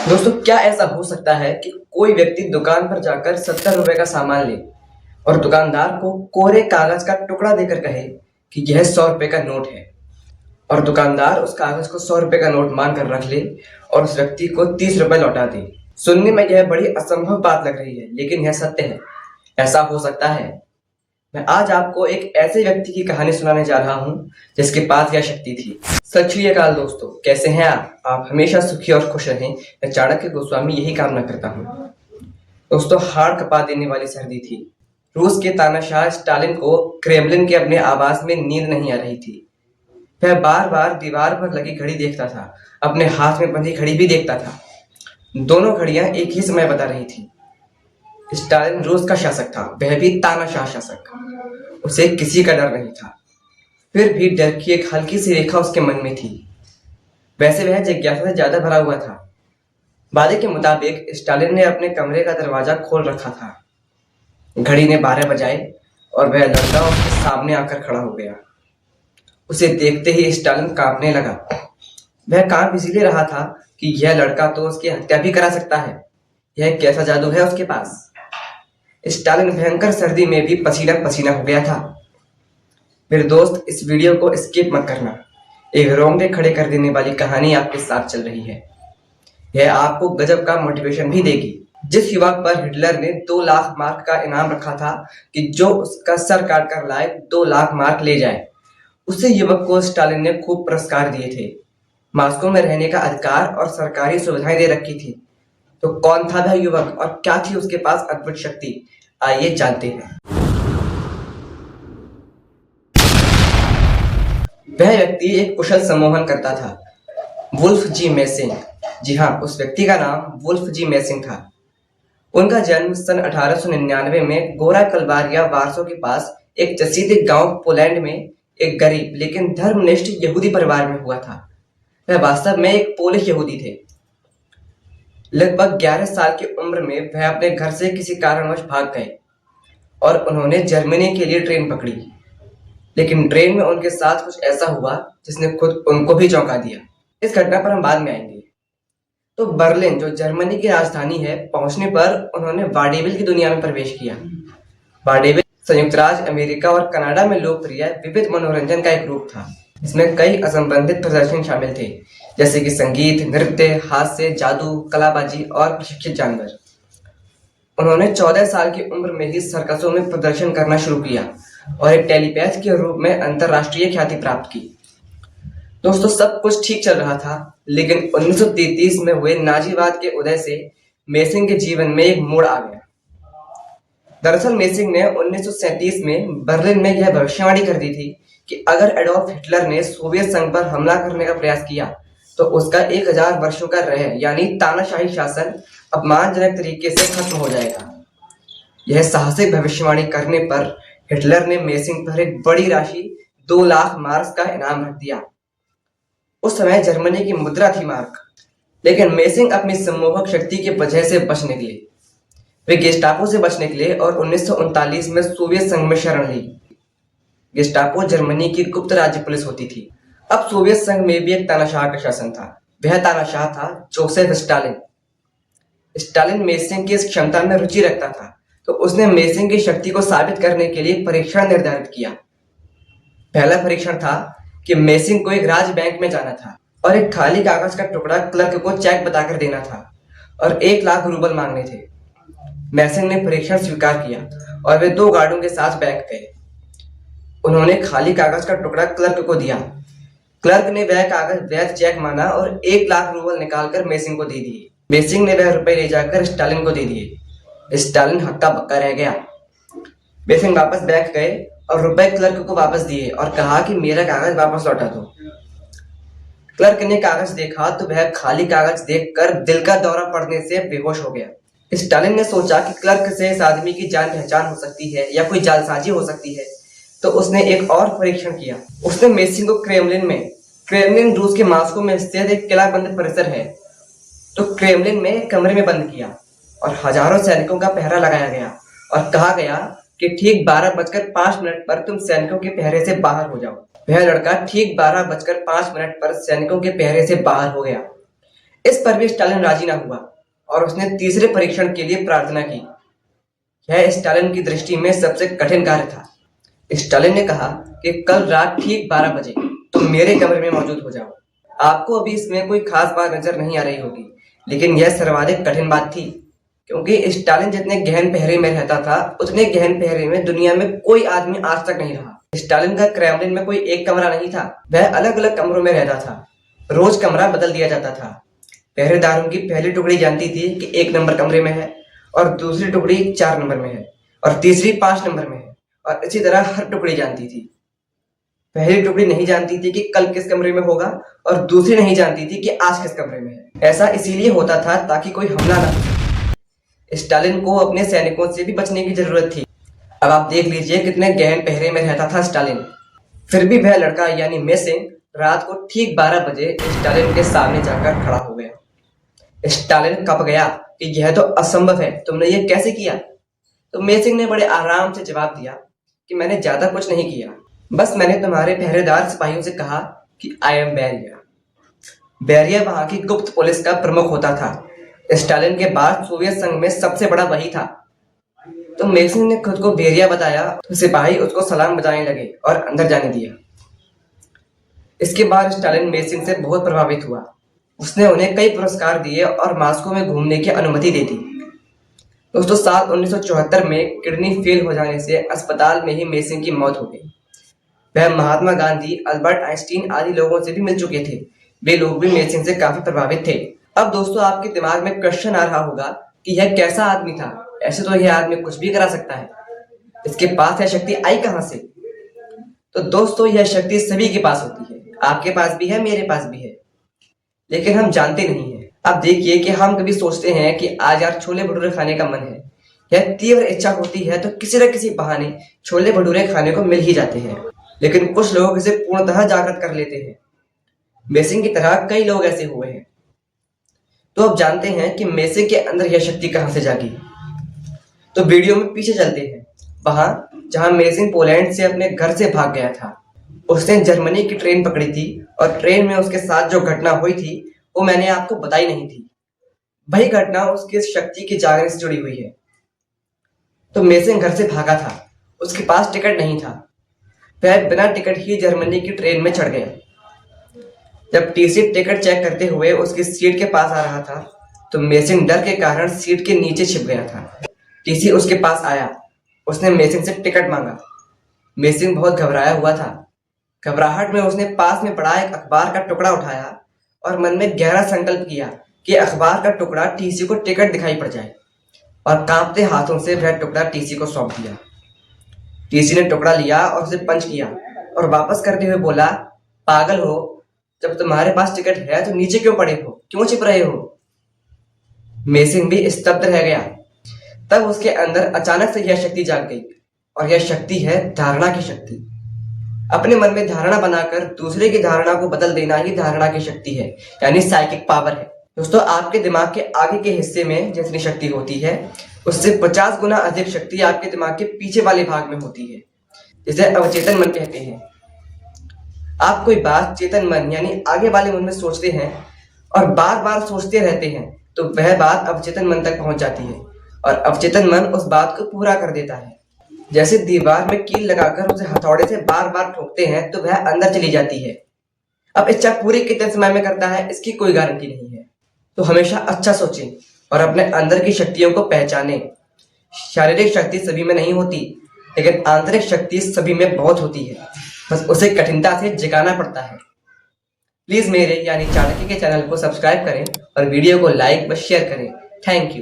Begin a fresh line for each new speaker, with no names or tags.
दोस्तों, क्या ऐसा हो सकता है कि कोई व्यक्ति दुकान पर जाकर 70 रुपए का सामान ले और दुकानदार को कोरे कागज का टुकड़ा देकर कहे कि यह 100 रुपए का नोट है, और दुकानदार उस कागज को 100 रुपए का नोट मानकर रख ले और उस व्यक्ति को 30 रुपए लौटा दे। सुनने में यह बड़ी असंभव बात लग रही है, लेकिन यह सत्य है। ऐसा हो सकता है। मैं आज आपको एक ऐसे व्यक्ति की कहानी सुनाने जा रहा हूँ जिसके पास यह शक्ति थी। सत श्री अकाल दोस्तों, कैसे हैं आप हमेशा सुखी और खुश रहें। मैं चाणक्य गोस्वामी यही कामना करता हूँ। दोस्तों, हाड़ कपा देने वाली सर्दी थी। रूस के तानाशाह स्टालिन को क्रेमलिन के अपने आवास में नींद नहीं आ रही थी। वह बार बार दीवार पर लगी घड़ी देखता था, अपने हाथ में बंधी घड़ी भी देखता था। दोनों घड़ियां एक ही समय बता रही थी। स्टालिन रूस का शासक था, वह भी तानाशाह शासक। उसे किसी का डर नहीं था, फिर भी डर की एक हल्की सी रेखा उसके मन में थी। वैसे वह जिज्ञासा से ज्यादा भरा हुआ था। वादे के मुताबिक स्टालिन ने अपने कमरे का दरवाजा खोल रखा था। घड़ी ने 12 बजाए और वह लड़का उसके सामने आकर खड़ा हो गया। उसे देखते ही स्टालिन कांपने लगा। वह कांप इसलिए रहा था कि यह लड़का तो उसकी हत्या भी करा सकता है। यह कैसा जादू है उसके पास। स्टालिन भयंकर सर्दी में भी पसीना पसीना हो गया था। मेरे दोस्त, इस वीडियो को स्किप मत करना। एक रोंगटे खड़े कर देने वाली कहानी आपके साथ चल रही है। यह आपको गजब का मोटिवेशन भी देगी। जिस युवक पर हिटलर ने 2 लाख मार्क का इनाम रखा था कि जो उसका सर काट कर लाए 2 लाख मार्क ले जाए, उसी युवक को स्टालिन ने खूब पुरस्कार दिए थे। मॉस्को में रहने का अधिकार और सरकारी सुविधाएं दे रखी थी। तो कौन था वह युवक और क्या थी उसके पास अद्भुत शक्ति, आइए जानते हैं। वह व्यक्ति एक कुशल सम्मोहन करता था, वुल्फ जी मेसिंग। जी हाँ, उस व्यक्ति का नाम वुल्फ जी मेसिंग था। उनका जन्म सन 1899 में गोरा कलबारिया वार्सो के पास एक चसीते गांव पोलैंड में एक गरीब लेकिन धर्मनिष्ठ यहूदी परिवार में हुआ था। वह वास्तव में एक पोलिश यहूदी थे। लगभग 11 साल की उम्र में वह अपने घर से किसी कारणवश भाग गए और उन्होंने जर्मनी के लिए ट्रेन पकड़ी। लेकिन ट्रेन में उनके साथ कुछ ऐसा हुआ जिसने खुद उनको भी चौंका दिया। इस घटना पर हम बाद में आएंगे। तो बर्लिन, जो जर्मनी की राजधानी है, पहुंचने पर उन्होंने वाडेविल की दुनिया में प्रवेश किया। वाडेविल संयुक्त राज्य अमेरिका और कनाडा में लोकप्रिय विविध मनोरंजन का एक रूप था। इसमें कई असंबंधित प्रदर्शन शामिल थे, जैसे कि संगीत, नृत्य, हास्य, जादू, कलाबाजी और प्रशिक्षित जानवर। उन्होंने 14 साल की उम्र में ही सर्कसों में प्रदर्शन करना शुरू किया और एक टेलीपैथ के रूप में अंतरराष्ट्रीय ख्याति प्राप्त की। दोस्तों, सब कुछ ठीक चल रहा था, लेकिन 1933 में हुए नाजीवाद के उदय से मेसिंग के जीवन में एक मोड़ आ गया। दरअसल मेसिंग ने 1937 में बर्लिन में यह भविष्यवाणी कर दी थी कि अगर एडोल्फ हिटलर ने सोवियत संघ पर हमला करने का प्रयास किया तो उसका 1000 वर्षों का यानी तानाशाही शासन अपमानजनक तरीके से खत्म हो जाएगा। यह साहसिक भविष्यवाणी करने पर हिटलर ने मेसिंग पर एक बड़ी राशि 2 लाख मार्क्स का इनाम रख दिया। उस समय जर्मनी की मुद्रा थी मार्क। लेकिन मेसिंग अपनी सम्मोहक शक्ति की वजह से बच निकले। वे गेस्टापो से बच निकले और 1939 में सोवियत संघ में शरण ली। गेस्टापो जर्मनी की गुप्त राज्य पुलिस होती थी। अब सोवियत संघ में भी एक तानाशाह का शासन था। वह तानाशाह था जोसेफ स्टालिन। स्टालिन मेसिंग की इस क्षमता में रुचि रखता था, तो उसने मेसिंग की शक्ति को साबित करने के लिए परीक्षण निर्धारित किया। पहला परीक्षण था कि मेसिंग को एक राज्य बैंक में जाना था और एक खाली कागज का टुकड़ा क्लर्क को चेक बताकर देना था और 1 लाख रूबल मांगने थे। मेसिंग ने परीक्षण स्वीकार किया और वे 2 गार्डों के साथ बैंक गए। उन्होंने खाली कागज का टुकड़ा क्लर्क को दिया। क्लर्क ने वह कागज वैध चेक माना और 1 लाख रूबल निकालकर मेसिंग को दे दिए। मेसिंग ने वह रुपए ले जाकर स्टालिन को दे दिए। स्टालिन हक्का बक्का रह गया। मेसिंग वापस बैंक गए और रुपए क्लर्क को वापस दिए और कहा कि मेरा कागज वापस लौटा दो। क्लर्क ने कागज देखा तो वह खाली कागज देखकर दिल का दौरा पड़ने से बेहोश हो गया। स्टालिन ने सोचा कि क्लर्क से इस आदमी की जान पहचान हो सकती है या कोई जालसाजी हो सकती है, तो उसने एक और परीक्षण किया। उसने मेसिंग को क्रेमलिन रूस के मॉस्को में स्थित एक किलाबंद परिसर है, तो क्रेमलिन में एक कमरे में बंद किया और हजारों सैनिकों का पहरा लगाया गया और कहा गया कि ठीक 12:05 पर तुम सैनिकों के पहरे से बाहर हो जाओ। वह लड़का ठीक 12:05 पर सैनिकों के पहरे से बाहर हो गया। इस पर भी स्टालिन राजी ना हुआ और उसने तीसरे परीक्षण के लिए प्रार्थना की। यह स्टालिन की दृष्टि में सबसे कठिन कार्य था। स्टालिन ने कहा कि कल रात ठीक 12 बजे तुम मेरे कमरे में मौजूद हो जाओ। आपको अभी इसमें कोई खास बात नजर नहीं आ रही होगी, लेकिन यह सर्वाधिक कठिन बात थी, क्योंकि स्टालिन जितने गहन पहरे में रहता था उतने गहन पहरे में दुनिया में कोई आदमी आज तक नहीं रहा। स्टालिन का क्रेमलिन में कोई एक कमरा नहीं था, वह अलग अलग कमरों में रहता था। रोज कमरा बदल दिया जाता था। पहरेदारों की पहली टुकड़ी जानती थी कि 1 नंबर कमरे में है, और दूसरी टुकड़ी 4 नंबर में है, और तीसरी 5 नंबर में है, और इसी तरह हर टुकड़ी जानती थी। पहली टुकड़ी नहीं जानती थी कि कल किस कमरे में होगा, और दूसरी नहीं जानती थी कि आज किस कमरे में है। ऐसा इसीलिए होता था ताकि कोई हमला ना हो। स्टालिन को अपने सैनिकों से भी बचने की जरूरत थी। अब आप देख लीजिए कितने गहन पहरे में रहता था स्टालिन। फिर भी वह लड़का यानी मेसिंग रात को ठीक 12 बजे स्टालिन के सामने जाकर खड़ा हो गया। स्टालिन कप गया कि यह तो असंभव है, तुमने ये कैसे किया? तो मेसिंग ने बड़े आराम से जवाब दिया कि मैंने ज्यादा कुछ नहीं किया, बस मैंने तुम्हारे पहरेदार सिपाहियों से कहा कि आई एम बैरिया। बैरिया वहां की गुप्त पुलिस का प्रमुख होता था। स्टालिन के बाद सोवियत संघ में सबसे बड़ा वही था। तो मेसिंग ने खुद को बैरिया बताया तो सिपाही उसको सलाम बजाने लगे और अंदर जाने दिया। इसके बाद स्टालिन मेसिंग से बहुत प्रभावित हुआ। उसने उन्हें कई पुरस्कार दिए और मॉस्को में घूमने की अनुमति दे दी। दोस्तों, साल 1974 में किडनी फेल हो जाने से अस्पताल में ही मेसिंग की मौत हो गई। वह महात्मा गांधी, अल्बर्ट आइंस्टीन आदि लोगों से भी मिल चुके थे। वे लोग भी मेसिंग से काफी प्रभावित थे। अब दोस्तों, आपके दिमाग में क्वेश्चन आ रहा होगा कि यह कैसा आदमी था? ऐसे तो यह आदमी कुछ भी करा सकता है, इसके पास यह शक्ति आई कहां से? तो दोस्तों, यह शक्ति सभी के पास होती है। आपके पास भी है, मेरे पास भी है, लेकिन हम जानते नहीं है। अब देखिए कि हम कभी सोचते हैं कि आज यार छोले भटूरे खाने का मन है। यह तीव्र इच्छा होती है तो किसी न किसी बहाने छोले भटूरे खाने को मिल ही जाते हैं। लेकिन कुछ लोग इसे पूर्णतः जागृत कर लेते हैं। मेसिंग की तरह कई लोग ऐसे हुए हैं। तो अब जानते हैं कि मेसिंग के अंदर यह शक्ति कहां से जागी। तो वीडियो में पीछे चलते हैं, वहां जहां मेसिंग पोलैंड से अपने घर से भाग गया था। उसने जर्मनी की ट्रेन पकड़ी थी और ट्रेन में उसके साथ जो घटना हुई थी वो मैंने आपको बताई नहीं थी। वही घटना उसकी शक्ति के जागने से जुड़ी हुई है। तो मेसिंग घर से भागा था, उसके पास टिकट नहीं था। वह बिना टिकट ही जर्मनी की ट्रेन में चढ़ गया। जब टीसी टिकट चेक करते हुए उसकी सीट के पास आ रहा था तो मेसिंग डर के कारण सीट के नीचे छिप गया था। टीसी उसके पास आया, उसने मेसिंग से टिकट मांगा। मेसिंग बहुत घबराया हुआ था। घबराहट में उसने पास में पड़ा एक अखबार का टुकड़ा उठाया और मन में गहरा संकल्प किया कि अखबार का टुकड़ा टीसी को टिकट दिखाई पड़ जाए, और कांपते हाथों से वह टुकड़ा टीसी को सौंप दिया। टीसी ने टुकड़ा लिया और उसे पंच किया और वापस करते हुए बोला, पागल हो, जब तुम्हारे पास टिकट है तो नीचे क्यों पड़े हो, क्यों छिप रहे हो? मेसिंग भी स्तब्ध रह गया। तब उसके अंदर अचानक से यह शक्ति जाग गई, और यह शक्ति है धारणा की शक्ति। अपने मन में धारणा बनाकर दूसरे की धारणा को बदल देना ही धारणा की शक्ति है, यानी साइकिक पावर है। दोस्तों, आपके दिमाग के आगे के हिस्से में जितनी शक्ति होती है उससे 50 गुना अधिक शक्ति आपके दिमाग के पीछे वाले भाग में होती है, जिसे अवचेतन मन कहते हैं। आप कोई बात चेतन मन यानी आगे वाले मन में सोचते हैं और बार बार सोचते रहते हैं तो वह बात अवचेतन मन तक पहुंच जाती है, और अवचेतन मन उस बात को पूरा कर देता है। जैसे दीवार में कील लगाकर उसे हथौड़े से बार बार ठोकते हैं तो वह अंदर चली जाती है। अब इच्छा पूरी कितने समय में करता है इसकी कोई गारंटी नहीं है। तो हमेशा अच्छा सोचें और अपने अंदर की शक्तियों को पहचानें। शारीरिक शक्ति सभी में नहीं होती, लेकिन आंतरिक शक्ति सभी में बहुत होती है, बस उसे कठिनता से जगाना पड़ता है। प्लीज मेरे यानी चाणक्य के चैनल को सब्सक्राइब करें और वीडियो को लाइक व शेयर करें। Thank you.